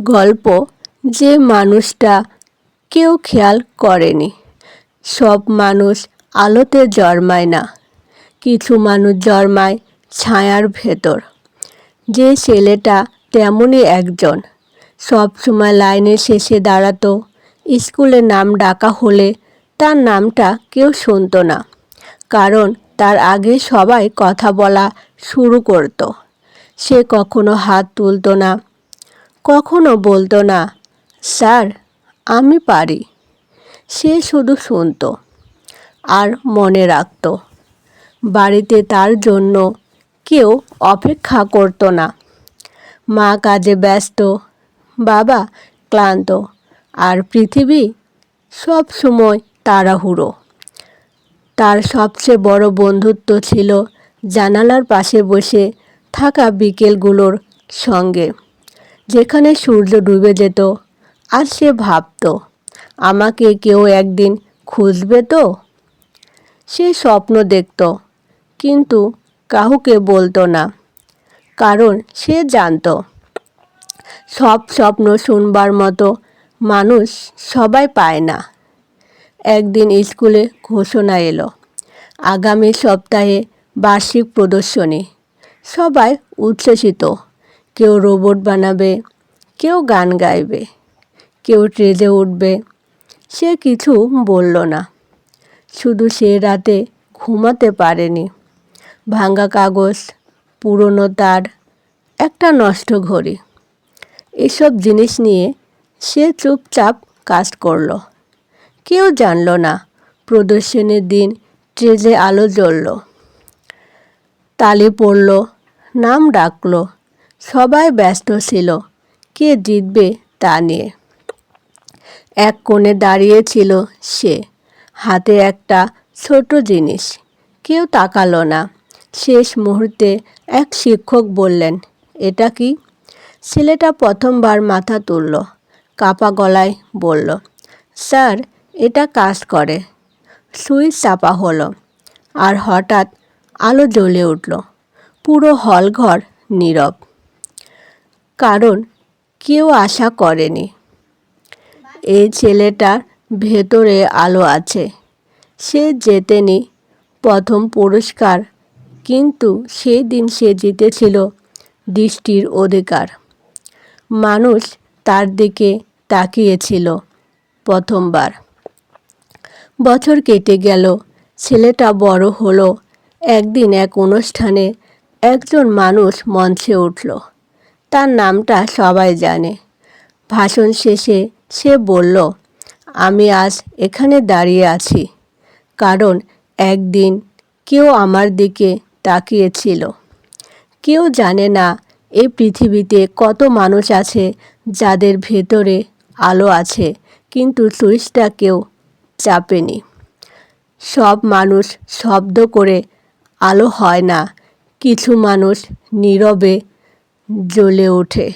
গল্প যে মানুষটা কেউ খেয়াল করেনি। সব মানুষ আলোতে জন্মায় না, কিছু মানুষ জন্মায় ছায়ার ভেতর। যে ছেলেটা তেমনই একজন, সব সময় লাইনের শেষে দাঁড়াতো। স্কুলে নাম ডাকা হলে তার নামটা কেউ শুনতো না, কারণ তার আগে সবাই কথা বলা শুরু করতো। সে কখনো হাত তুলতো না, কখনো বলতো না, স্যার আমি পারি। সে শুধু শুনতো আর মনে রাখতো। বাড়িতে তার জন্য কেউ অপেক্ষা করতো না। মা কাজে ব্যস্ত, বাবা ক্লান্ত, আর পৃথিবী সব সময় তাড়াহুড়ো। তার সবচেয়ে বড় বন্ধুত্ব ছিল জানালার পাশে বসে থাকা বিকেলগুলোর সঙ্গে, যেখানে সূর্য ডুবে যেত আর সে ভাবত, আমাকে কেউ একদিন খুঁজবে তো। সে স্বপ্ন দেখত, কিন্তু কাউকে বলতো না, কারণ সে জানত সব স্বপ্ন শুনবার মতো মানুষ সবাই পায় না। একদিন স্কুলে ঘোষণা এলো, আগামী সপ্তাহে বার্ষিক প্রদর্শনী। সবাই উচ্ছ্বসিত। কেউ রোবট বানাবে, কেউ গান গাইবে, কেউ স্টেজে উঠবে। সে কিছু বলল না, শুধু সে রাতে ঘুমাতে পারেনি। ভাঙা কাগজ, পুরনো তার, একটা নষ্ট ঘড়ি, এসব জিনিস নিয়ে সে চুপচাপ কাজ করলো। কেউ জানল না প্রদর্শনীর দিন স্টেজে আলো জ্বলল, তালি পড়ল, নাম ডাকলো। সবাই ব্যস্ত ছিল কে জিতবে তা নিয়ে। এক কোণে দাঁড়িয়ে ছিল সে, হাতে একটা ছোট জিনিস। কেউ তাকালো না। শেষ মুহূর্তে এক শিক্ষক বললেন, এটা কি? ছেলেটা প্রথমবার মাথা তুলল, কাঁপা গলায় বলল, স্যার এটা কাজ করে। সুইচ চাপা হলো, আর হঠাৎ আলো জ্বলে উঠল। পুরো হলঘর নীরব, কারণ কেউ আশা করেনি এই ছেলেটার ভেতরে আলো আছে। সে জেতেনি প্রথম পুরস্কার, কিন্তু সেই দিন সে জিতেছিল দৃষ্টির অধিকার। মানুষ তার দিকে তাকিয়েছিল প্রথমবার। বছর কেটে গেল, ছেলেটা বড় হলো। একদিন এক অনুষ্ঠানে একজন মানুষ মঞ্চে উঠল। তার নামটা সবাই জানে। ভাষণ শেষে সে বলল, আমি আজ এখানে দাঁড়িয়ে আছি কারণ একদিন কেউ আমার দিকে তাকিয়েছিল। কেউ জানে না এই পৃথিবীতে কত মানুষ আছে যাদের ভেতরে আলো আছে, কিন্তু সুইচটা কেউ চাপেনি। সব মানুষ শব্দ করে আলো হয় না, কিছু মানুষ নীরবে জ্বলে ওঠে।